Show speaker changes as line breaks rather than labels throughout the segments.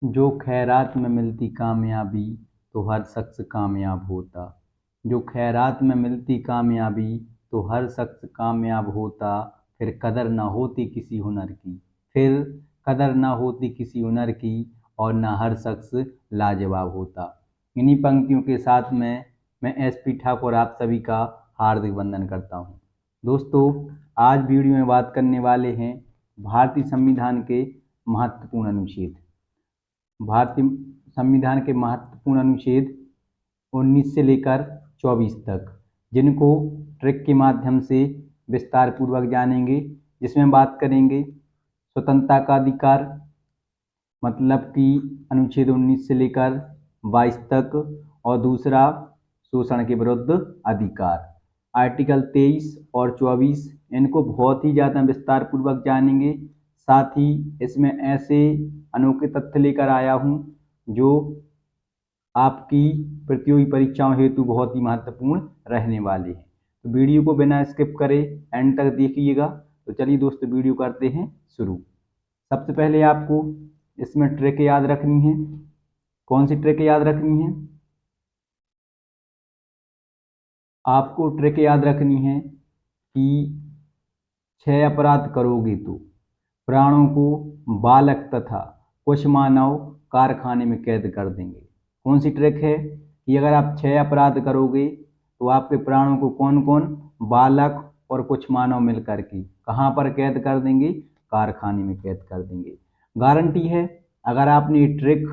जो खैरात में मिलती कामयाबी तो हर शख्स कामयाब होता। जो खैरात में मिलती कामयाबी तो हर शख्स कामयाब होता। फिर कदर ना होती किसी हुनर की। फिर कदर ना होती किसी हुनर की और ना हर शख्स लाजवाब होता। इन्हीं पंक्तियों के साथ में मैं एसपी ठाकुर आप सभी का हार्दिक वंदन करता हूँ। दोस्तों, आज वीडियो में बात करने वाले हैं भारतीय संविधान के महत्वपूर्ण अनुच्छेद। भारतीय संविधान के महत्वपूर्ण अनुच्छेद 19 से लेकर 24 तक, जिनको ट्रिक के माध्यम से विस्तार पूर्वक जानेंगे। जिसमें बात करेंगे स्वतंत्रता का अधिकार, मतलब कि अनुच्छेद 19 से लेकर 22 तक, और दूसरा शोषण के विरुद्ध अधिकार, आर्टिकल 23 और 24। इनको बहुत ही ज़्यादा विस्तार पूर्वक जानेंगे। साथ ही इसमें ऐसे अनोखे तथ्य लेकर आया हूँ जो आपकी प्रतियोगी परीक्षाओं हेतु बहुत ही महत्वपूर्ण रहने वाले हैं। तो वीडियो को बिना स्किप करे एंड तक देखिएगा। तो चलिए दोस्तों, वीडियो करते हैं शुरू। सबसे पहले आपको इसमें ट्रिक याद रखनी है। कौन सी ट्रिक याद रखनी है? आपको ट्रिक याद रखनी है कि 6 अपराध करोगे तो प्राणों को बालक तथा कुछ मानव कारखाने में कैद कर देंगे। कौन सी ट्रिक है कि अगर आप 6 अपराध करोगे तो आपके प्राणों को कौन कौन, बालक और कुछ मानव मिलकर के कहाँ पर कैद कर देंगे? कारखाने में कैद कर देंगे। गारंटी है, अगर आपने ये ट्रिक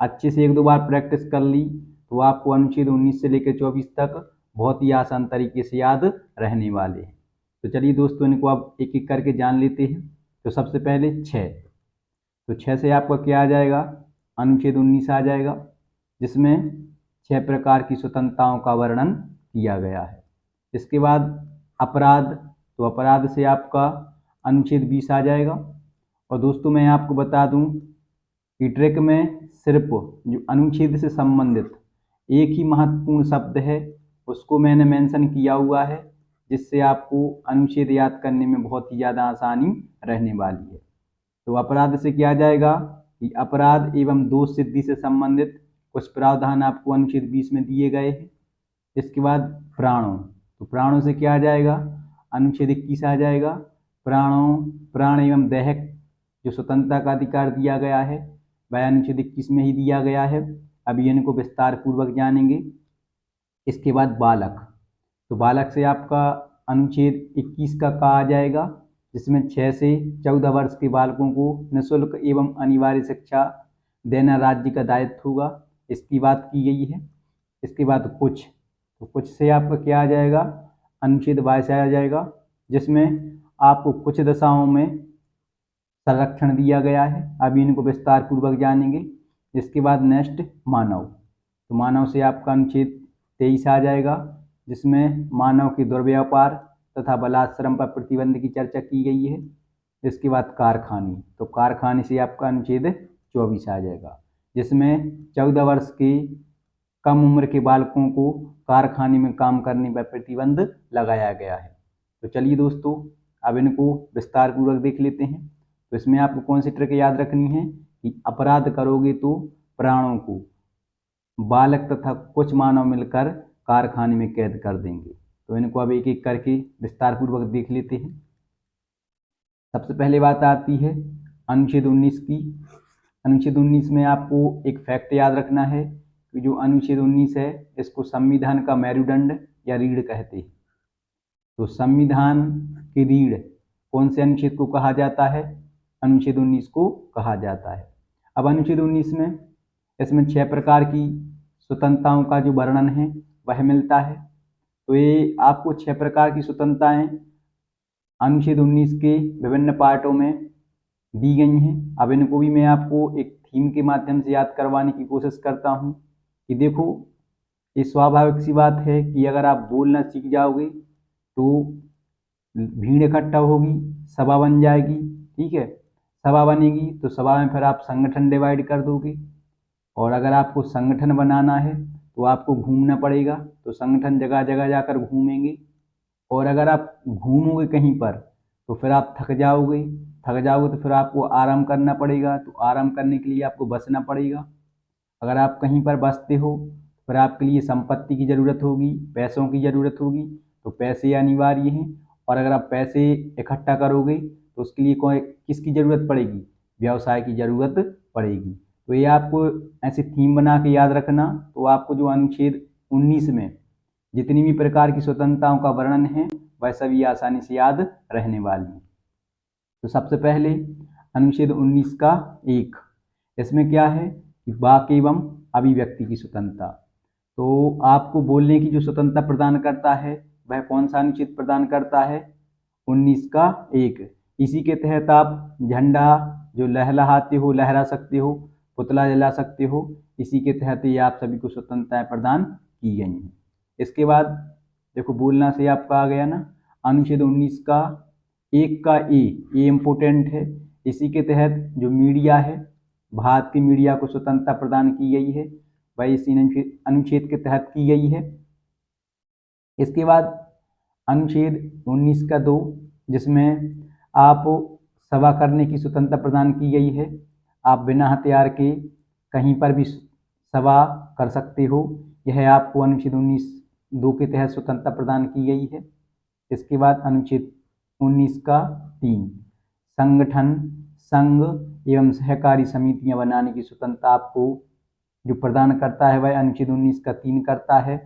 अच्छे से 1-2 बार प्रैक्टिस कर ली तो आपको अनुच्छेद 19 से लेकर 24 तक बहुत ही आसान तरीके से याद रहने वाले हैं। तो चलिए दोस्तों, इनको आप एक एक करके जान लेते हैं। तो सबसे पहले 6, तो 6 से आपका क्या आ जाएगा? अनुच्छेद 19 आ जाएगा, जिसमें 6 प्रकार की स्वतंत्रताओं का वर्णन किया गया है। इसके बाद अपराध, तो अपराध से आपका अनुच्छेद 20 आ जाएगा। और दोस्तों, मैं आपको बता दूं कि ट्रिक में सिर्फ जो अनुच्छेद से संबंधित एक ही महत्वपूर्ण शब्द है उसको मैंने मेंशन किया हुआ है, जिससे आपको अनुच्छेद याद करने में बहुत ही ज़्यादा आसानी रहने वाली है। तो अपराध से क्या जाएगा कि अपराध एवं दोष सिद्धि से संबंधित कुछ प्रावधान आपको अनुच्छेद 20 में दिए गए हैं। इसके बाद प्राणों, तो प्राणों से क्या आ जाएगा? अनुच्छेद 21 आ जाएगा। प्राणों, प्राण एवं दैहिक जो स्वतंत्रता का अधिकार दिया गया है वह अनुच्छेद 21 में ही दिया गया है। अभी इनको विस्तार पूर्वक जानेंगे। इसके बाद बालक, तो बालक से आपका अनुच्छेद 21 का आ जाएगा, जिसमें 6 से 14 वर्ष के बालकों को निःशुल्क एवं अनिवार्य शिक्षा देना राज्य का दायित्व होगा, इसकी बात की गई है। इसके बाद कुछ, तो कुछ से आपका क्या आ जाएगा? अनुच्छेद 22 आ जाएगा, जिसमें आपको कुछ दशाओं में संरक्षण दिया गया है। अभी इनको विस्तार पूर्वक जानेंगे। इसके बाद नेक्स्ट मानव, तो मानव से आपका अनुच्छेद 23 आ जाएगा, जिसमें मानव के दुर्व्यापार तथा बलात्श्रम पर प्रतिबंध की चर्चा की गई है। इसके बाद कारखाने, तो कारखाने से आपका अनुच्छेद 24 आ जाएगा, जिसमें 14 वर्ष के कम उम्र के बालकों को कारखाने में काम करने पर प्रतिबंध लगाया गया है। तो चलिए दोस्तों, अब इनको विस्तार पूर्वक देख लेते हैं। तो इसमें आपको कौन सी ट्रिक याद रखनी है कि अपराध करोगे तो प्राणों को बालक तथा कुछ मानव मिलकर कारखाने में कैद कर देंगे। तो इनको अब एक एक करके विस्तार पूर्वक देख लेते हैं। सबसे पहले बात आती है अनुच्छेद 19 की। अनुच्छेद 19 में आपको एक फैक्ट याद रखना है कि जो अनुच्छेद 19 है इसको संविधान का मेरुदंड या रीढ़ कहते हैं। तो संविधान की रीढ़ कौन से अनुच्छेद को कहा जाता है? अनुच्छेद 19 को कहा जाता है। अब अनुच्छेद 19 में इसमें 6 प्रकार की स्वतंत्रताओं का जो वर्णन है वह मिलता है। तो ये आपको 6 प्रकार की स्वतंत्रताएं अनुच्छेद 19 के विभिन्न पार्टों में दी गई हैं। अब इनको भी मैं आपको एक थीम के माध्यम से याद करवाने की कोशिश करता हूँ कि देखो, ये स्वाभाविक सी बात है कि अगर आप बोलना सीख जाओगे तो भीड़ इकट्ठा होगी, सभा बन जाएगी। ठीक है, सभा बनेगी तो सभा में फिर आप संगठन डिवाइड कर दोगे, और अगर आपको संगठन बनाना है तो आपको घूमना पड़ेगा, तो संगठन जगह जगह जाकर घूमेंगे। और अगर आप घूमोगे कहीं पर तो फिर आप थक जाओगे, थक जाओगे तो फिर आपको आराम करना पड़ेगा, तो आराम करने के लिए आपको बसना पड़ेगा। अगर आप कहीं पर बसते हो फिर आपके लिए संपत्ति की ज़रूरत होगी, पैसों की ज़रूरत होगी, तो पैसे अनिवार्य हैं। और अगर आप पैसे इकट्ठा करोगे तो उसके लिए कोई किसकी ज़रूरत पड़ेगी, व्यवसाय की ज़रूरत पड़ेगी। तो ये आपको ऐसी थीम बना के याद रखना। तो आपको जो अनुच्छेद 19 में जितनी भी प्रकार की स्वतंत्रताओं का वर्णन है वह सभी आसानी से याद रहने वाली हैं। तो सबसे पहले अनुच्छेद 19 का 1, इसमें क्या है कि वाक एवं अभिव्यक्ति की स्वतंत्रता। तो आपको बोलने की जो स्वतंत्रता प्रदान करता है वह कौन सा अनुच्छेद प्रदान करता है, 19 का 1। इसी के तहत आप झंडा जो लहराते हो लहरा सकते हो, पुतला जला सकते हो, इसी के तहत ये आप सभी को स्वतंत्रताएं प्रदान की गई हैं। इसके बाद देखो बोलना से आपका आ गया ना, अनुच्छेद 19 का 1 का ये इम्पोर्टेंट है। इसी के तहत जो मीडिया है, भारत की मीडिया को स्वतंत्रता प्रदान की गई है, वह इसी अनुच्छेद के तहत की गई है। इसके बाद अनुच्छेद 19 का 2, जिसमें आप सभा करने की स्वतंत्रता प्रदान की गई है। आप बिना हथियार के कहीं पर भी सभा कर सकते हो, यह आपको अनुच्छेद 19(2) के तहत स्वतंत्रता प्रदान की गई है। इसके बाद अनुच्छेद 19 का 3, संगठन, संघ एवं सहकारी समितियां बनाने की स्वतंत्रता आपको जो प्रदान करता है वह अनुच्छेद 19 का 3 करता है।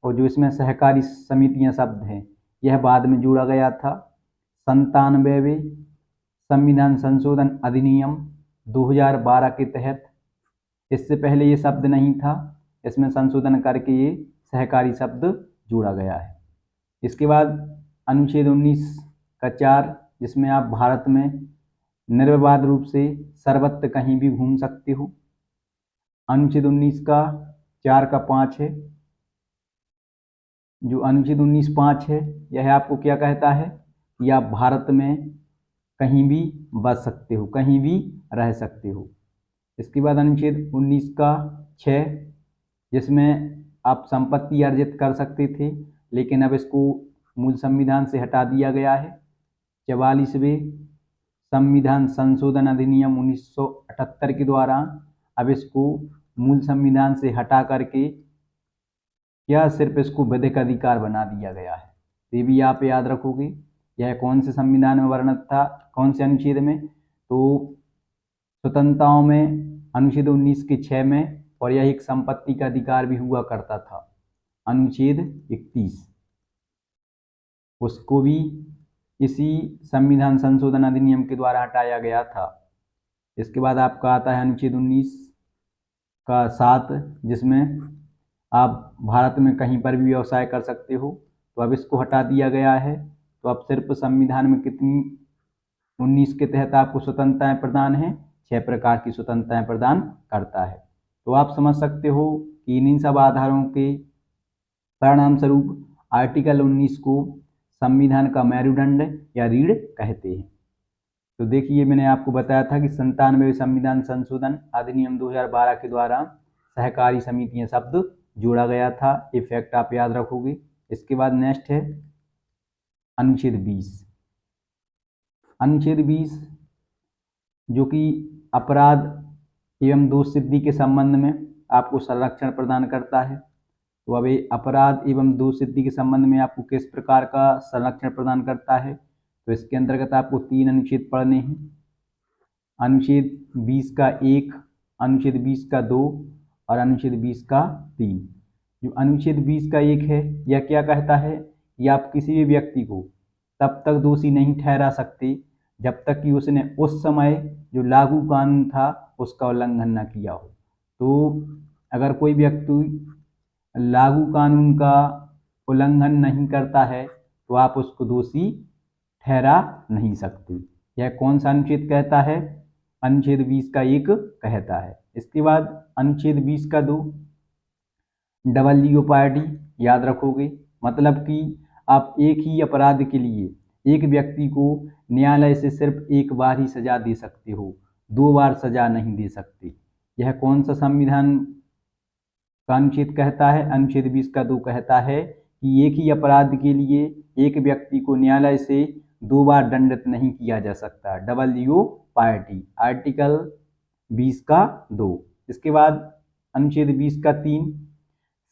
और जो इसमें सहकारी समितियां शब्द हैं यह बाद में जोड़ा गया था। 97वें संविधान संशोधन अधिनियम 2012 के तहत, इससे पहले ये शब्द नहीं था, इसमें संशोधन करके ये सहकारी शब्द जोड़ा गया है। इसके बाद अनुच्छेद 19 का 4, जिसमें आप भारत में निर्विवाद रूप से सर्वत्र कहीं भी घूम सकते हो। अनुच्छेद 19 का 4 का 5 है। जो अनुच्छेद 19(5) है यह आपको क्या कहता है कि आप भारत में कहीं भी बस सकते हो, कहीं भी रह सकते हो। इसके बाद अनुच्छेद 19 का 6, जिसमें आप संपत्ति अर्जित कर सकते थे, लेकिन अब इसको मूल संविधान से हटा दिया गया है। 44वें संविधान संशोधन अधिनियम 1978 के द्वारा अब इसको मूल संविधान से हटा करके क्या सिर्फ इसको विधिक अधिकार बना दिया गया है। ये भी आप याद रखोगे। यह कौन से संविधान में वर्णित था, कौन से अनुच्छेद में, तो स्वतंत्रताओं में अनुच्छेद 19 के 6 में, और यह एक संपत्ति का अधिकार भी हुआ करता था, अनुच्छेद 31। उसको भी इसी संविधान संशोधन अधिनियम के द्वारा हटाया गया था। इसके बाद आपका आता है अनुच्छेद 19 का 7, जिसमें आप भारत में कहीं पर भी व्यवसाय कर सकते हो, तो अब इसको हटा दिया गया है। तो अब सिर्फ संविधान में कितनी 19 के तहत आपको स्वतंत्रताएं प्रदान हैं, 6 प्रकार की स्वतंत्रताएं प्रदान करता है। तो आप समझ सकते हो कि इन्हीं सब आधारों के परिणाम स्वरूप आर्टिकल 19 को संविधान का मेरुदंड या रीढ़ कहते हैं। तो देखिए मैंने आपको बताया था कि 97वें संविधान संशोधन अधिनियम 2012 के द्वारा सहकारी समितियां शब्द जोड़ा गया था। ये फैक्ट आप याद रखोगे। इसके बाद नेक्स्ट है अनुच्छेद 20। अनुच्छेद 20 जो कि अपराध एवं दोष सिद्धि के संबंध में आपको संरक्षण प्रदान करता है। तो अब ये अपराध एवं दोष सिद्धि के संबंध में आपको किस प्रकार का संरक्षण प्रदान करता है, तो इसके अंतर्गत आपको 3 अनुच्छेद पढ़ने हैं। अनुच्छेद 20 का 1, अनुच्छेद 20 का 2 और अनुच्छेद 20 का 3। जो अनुच्छेद 20 का 1 है यह क्या कहता है कि आप किसी भी व्यक्ति को तब तक दोषी नहीं ठहरा सकते जब तक कि उसने उस समय जो लागू कानून था उसका उल्लंघन न किया हो। तो अगर कोई व्यक्ति लागू कानून का उल्लंघन नहीं करता है तो आप उसको दोषी ठहरा नहीं सकते। यह कौन सा अनुच्छेद कहता है, अनुच्छेद 20 का 1 कहता है। इसके बाद अनुच्छेद 20 का 2, डबल जीओपार्डी याद रखोगे, मतलब कि आप एक ही अपराध के लिए एक व्यक्ति को न्यायालय से सिर्फ एक बार ही सजा दे सकते हो, 2 बार सजा नहीं दे सकते। यह कौन सा संविधान का अनुच्छेद कहता है, अनुच्छेद 20 का 2 कहता है कि एक ही अपराध के लिए एक व्यक्ति को न्यायालय से 2 बार दंडित नहीं किया जा सकता, डबल पार्टी। आर्टिकल 20 का 2। इसके बाद अनुच्छेद 20 का 3,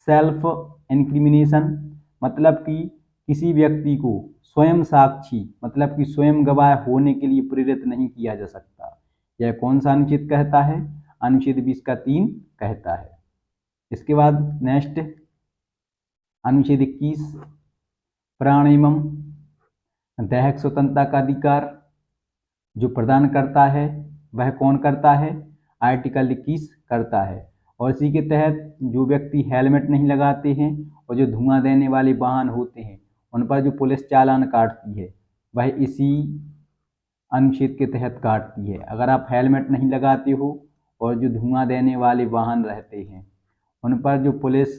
सेल्फ इंक्रिमिनेशन, मतलब कि किसी व्यक्ति को स्वयं साक्षी मतलब कि स्वयं गवाह होने के लिए प्रेरित नहीं किया जा सकता। यह कौन सा अनुच्छेद कहता है? अनुच्छेद 20 का 3 कहता है। इसके बाद नेक्स्ट अनुच्छेद 21, प्राण एवं दैहिक स्वतंत्रता का अधिकार जो प्रदान करता है वह कौन करता है? आर्टिकल 21 करता है। और इसी के तहत जो व्यक्ति हेलमेट नहीं लगाते हैं और जो धुआं देने वाले वाहन होते हैं उन पर जो पुलिस चालान काटती है वह इसी अनुच्छेद के तहत काटती है। अगर आप हेलमेट नहीं लगाते हो और जो धुआं देने वाले वाहन रहते हैं उन पर जो पुलिस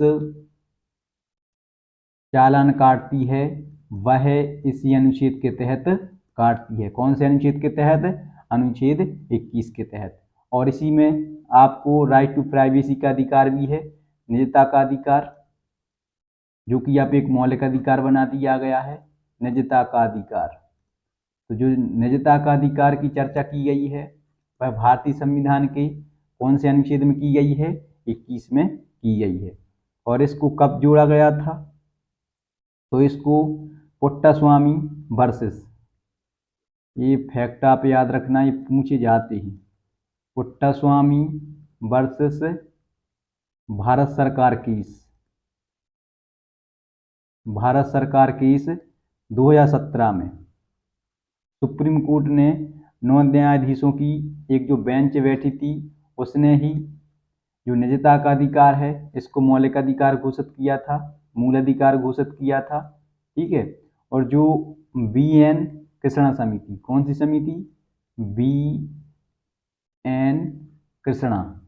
चालान काटती है वह इसी अनुच्छेद के तहत काटती है। कौन से अनुच्छेद के तहत? अनुच्छेद 21 के तहत। और इसी में आपको राइट टू प्राइवेसी का अधिकार भी है, निजता का अधिकार, जो कि आप एक मौलिक अधिकार बना दिया गया है, निजता का अधिकार। तो जो निजता का अधिकार की चर्चा की गई है वह भारतीय संविधान के कौन से अनुच्छेद में की गई है? 21 में की गई है। और इसको कब जोड़ा गया था? तो इसको पुट्टास्वामी वर्सेस, ये फैक्ट आप याद रखना, ये पूछे जाते हैं। पुट्टास्वामी वर्सेस भारत सरकार केस 2017 में सुप्रीम कोर्ट ने 9 न्यायाधीशों की एक जो बेंच बैठी थी उसने ही जो निजता का अधिकार है इसको मौलिक अधिकार घोषित किया था, मूल अधिकार घोषित किया था। ठीक है। और जो BN कृष्णा समिति, कौन सी समिति? BN कृष्णा,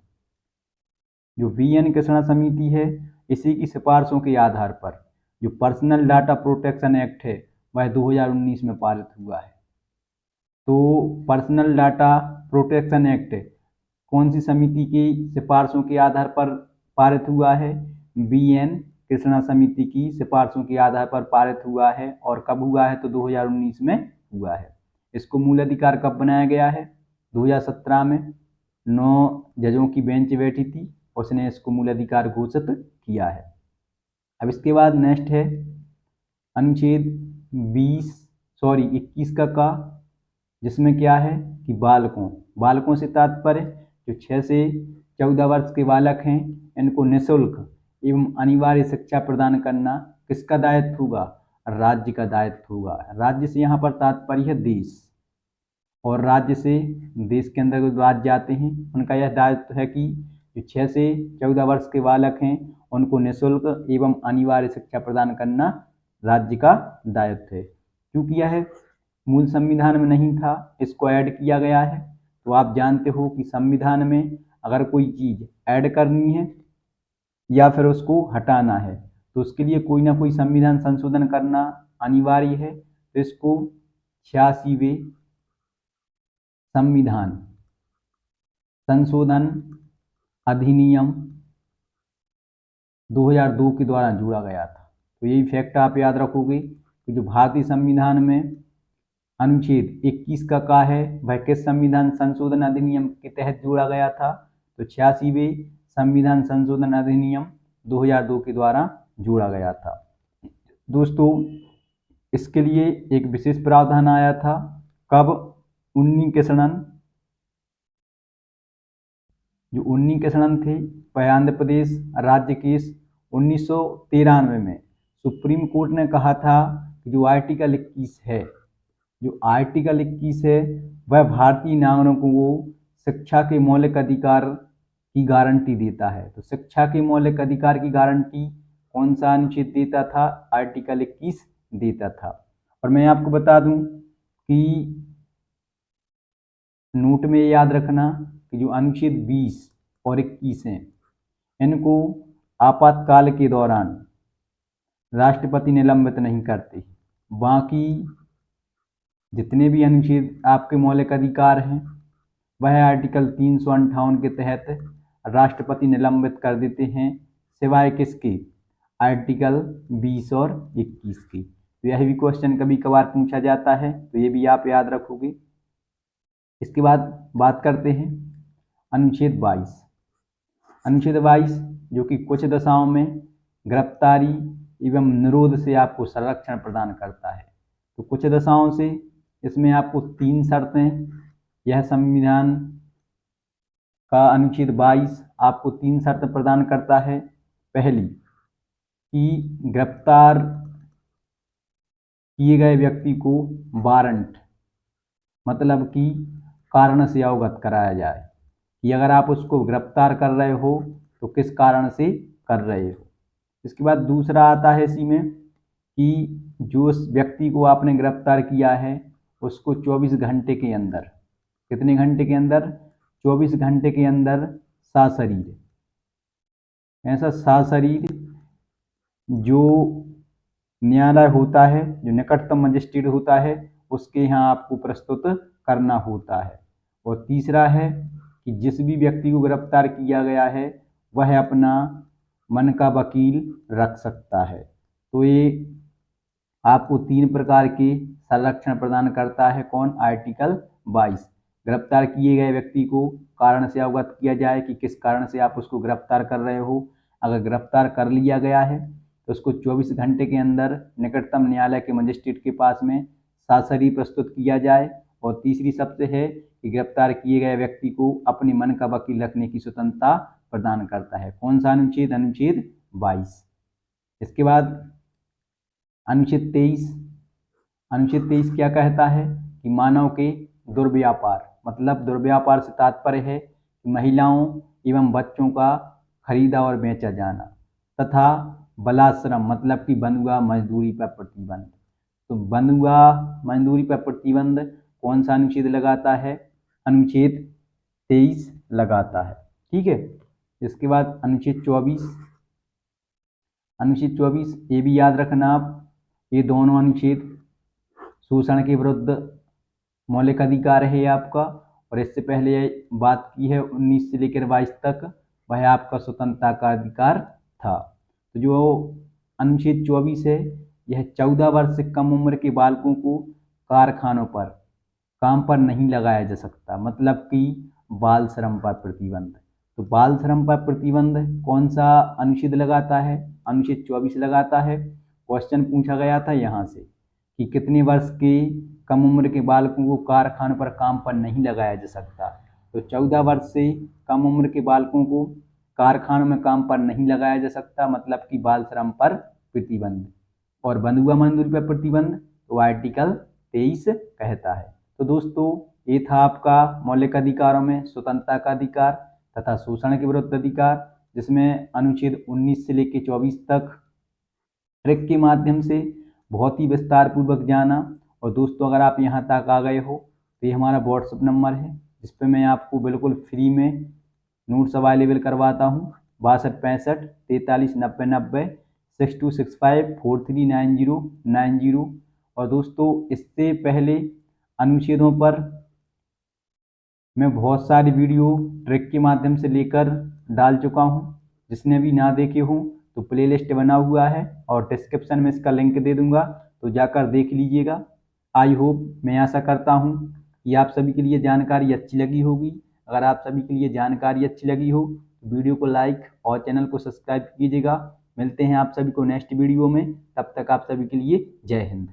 जो BN कृष्णा समिति है इसी की सिफारिशों के आधार पर जो पर्सनल डाटा प्रोटेक्शन एक्ट है वह 2019 में पारित हुआ है। तो पर्सनल डाटा प्रोटेक्शन एक्ट कौन सी समिति की सिफारिशों के आधार पर पारित हुआ है? BN कृष्णा समिति की सिफारिशों के आधार पर पारित हुआ है। और कब हुआ है? तो 2019 में हुआ है। इसको मूल अधिकार कब बनाया गया है? 2017 में 9 जजों की बेंच बैठी थी, उसने इसको मूल अधिकार घोषित किया है। अब इसके बाद नेक्स्ट है अनुच्छेद 21 का जिसमें क्या है कि बालकों से तात्पर्य जो 6 से 14 वर्ष के बालक हैं इनको निःशुल्क एवं अनिवार्य शिक्षा प्रदान करना किसका दायित्व होगा? राज्य का दायित्व होगा। राज्य से यहाँ पर तात्पर्य है देश, और राज्य से देश के अंदर जो राज्य आते हैं उनका यह दायित्व है कि जो 6 से 14 वर्ष के बालक हैं उनको निःशुल्क एवं अनिवार्य शिक्षा प्रदान करना राज्य का दायित्व है। क्योंकि यह मूल संविधान में नहीं था, इसको ऐड किया गया है। तो आप जानते हो कि संविधान में अगर कोई चीज़ ऐड करनी है या फिर उसको हटाना है तो उसके लिए कोई ना कोई संविधान संशोधन करना अनिवार्य है। तो इसको 86वें संविधान संशोधन अधिनियम 2002 के द्वारा जोड़ा गया था। तो यही फैक्ट आप याद रखोगे कि जो भारतीय संविधान में अनुच्छेद 21 का है वह किस संविधान संशोधन अधिनियम के तहत जोड़ा गया था? तो 86वें संविधान संशोधन अधिनियम 2002 के द्वारा जोड़ा गया था। दोस्तों, इसके लिए एक विशेष प्रावधान आया था। कब? 19 कृष्णन, जो 19 कृष्णन थे वह आंध्र प्रदेश राज्य केस 1993 में सुप्रीम कोर्ट ने कहा था कि जो आर्टिकल 21 है वह भारतीय नागरिकों को शिक्षा के मौलिक अधिकार की गारंटी देता है। तो शिक्षा के मौलिक अधिकार की गारंटी कौन सा अनुच्छेद देता था? आर्टिकल 21 देता था। और मैं आपको बता दूं कि नोट में याद रखना कि जो अनुच्छेद 20 और 21 हैं इनको आपातकाल के दौरान राष्ट्रपति निलंबित नहीं करते। बाकी जितने भी अनुच्छेद आपके मौलिक अधिकार हैं वह आर्टिकल 358 के तहत राष्ट्रपति निलंबित कर देते हैं, सिवाय किसके? आर्टिकल 20 और 21 के। तो तो यह भी क्वेश्चन कभी कभार पूछा जाता है, तो ये भी आप याद रखोगे। इसके बाद बात करते हैं अनुच्छेद 22। अनुच्छेद 22 जो कि कुछ दशाओं में गिरफ्तारी एवं निरोध से आपको संरक्षण प्रदान करता है। तो कुछ दशाओं से इसमें आपको 3 शर्तें, यह संविधान का अनुच्छेद 22 आपको 3 शर्तें प्रदान करता है। पहली कि गिरफ्तार किए गए व्यक्ति को वारंट मतलब कि कारण से अवगत कराया जाए कि अगर आप उसको गिरफ्तार कर रहे हो तो किस कारण से कर रहे हो। इसके बाद दूसरा आता है इसी में कि जो उस व्यक्ति को आपने गिरफ्तार किया है उसको 24 घंटे के अंदर, कितने घंटे के अंदर, 24 घंटे के अंदर सशरीर, ऐसा सशरीर जो न्यायालय होता है, जो निकटतम मजिस्ट्रेट होता है, उसके यहाँ आपको प्रस्तुत करना होता है। और तीसरा है कि जिस भी व्यक्ति को गिरफ्तार किया गया है वह अपना मन का वकील रख सकता है। तो ये आपको 3 प्रकार के संरक्षण प्रदान करता है। कौन? आर्टिकल 22। गिरफ्तार किए गए व्यक्ति को कारण से अवगत किया जाए कि किस कारण से आप उसको गिरफ्तार कर रहे हो। अगर गिरफ्तार कर लिया गया है तो उसको 24 घंटे के अंदर निकटतम न्यायालय के मजिस्ट्रेट के पास में सशरीर प्रस्तुत किया जाए। और तीसरी शर्त है कि गिरफ्तार किए गए व्यक्ति को अपने मन का वकील रखने की स्वतंत्रता प्रदान करता है। कौन सा अनुच्छेद? अनुच्छेद 22। इसके बाद अनुच्छेद 23। अनुच्छेद 23 क्या कहता है कि मानव के दुर्व्यापार, मतलब दुर्व्यापार से तात्पर्य है कि महिलाओं एवं बच्चों का खरीदा और बेचा जाना, तथा बलाश्रम मतलब कि बंधुआ मजदूरी पर प्रतिबंध। तो बंधुआ मजदूरी पर प्रतिबंध कौन सा अनुच्छेद लगाता है? अनुच्छेद 23 लगाता है। ठीक है। इसके बाद अनुच्छेद 24। अनुच्छेद 24 ये भी याद रखना आप, ये दोनों अनुच्छेद शोषण के विरुद्ध मौलिक अधिकार है आपका। और इससे पहले बात की है 19 से लेकर 22 तक, वह आपका स्वतंत्रता का अधिकार था। तो जो अनुच्छेद 24 है यह 14 वर्ष से कम उम्र के बालकों को कारखानों पर काम पर नहीं लगाया जा सकता, मतलब कि बाल श्रम पर प्रतिबंध। तो बाल श्रम पर प्रतिबंध कौन सा अनुच्छेद लगाता है? अनुच्छेद 24 लगाता है। क्वेश्चन पूछा गया था यहाँ से कि कितने वर्ष के कम उम्र के बालकों को कारखानों पर काम पर नहीं लगाया जा सकता। तो 14 वर्ष से कम उम्र के बालकों को कारखानों में काम पर नहीं लगाया जा सकता, मतलब कि बाल श्रम पर प्रतिबंध। और बंधुआ मजदूरी पर प्रतिबंध तो आर्टिकल 23 कहता है। तो दोस्तों ये था आपका मौलिक अधिकारों में स्वतंत्रता का अधिकार तथा शोषण के विरुद्ध अधिकार, जिसमें अनुच्छेद 19 से लेकर 24 तक ट्रिक के माध्यम से बहुत ही विस्तार पूर्वक जाना। और दोस्तों अगर आप यहाँ तक आ गए हो तो ये हमारा व्हाट्सअप नंबर है जिस पे मैं आपको बिल्कुल फ्री में नोट्स अवेलेबल करवाता हूँ। 6265 43 90 90 6265 439090। और दोस्तों इससे पहले अनुच्छेदों पर मैं बहुत सारी वीडियो ट्रिक के माध्यम से लेकर डाल चुका हूँ, जिसने भी ना देखे हो तो प्लेलिस्ट बना हुआ है और डिस्क्रिप्शन में इसका लिंक दे दूंगा, तो जाकर देख लीजिएगा। आई होप, मैं आशा करता हूँ कि आप सभी के लिए जानकारी अच्छी लगी होगी। अगर आप सभी के लिए जानकारी अच्छी लगी हो तो वीडियो को लाइक और चैनल को सब्सक्राइब कीजिएगा। मिलते हैं आप सभी को नेक्स्ट वीडियो में, तब तक आप सभी के लिए जय हिंद।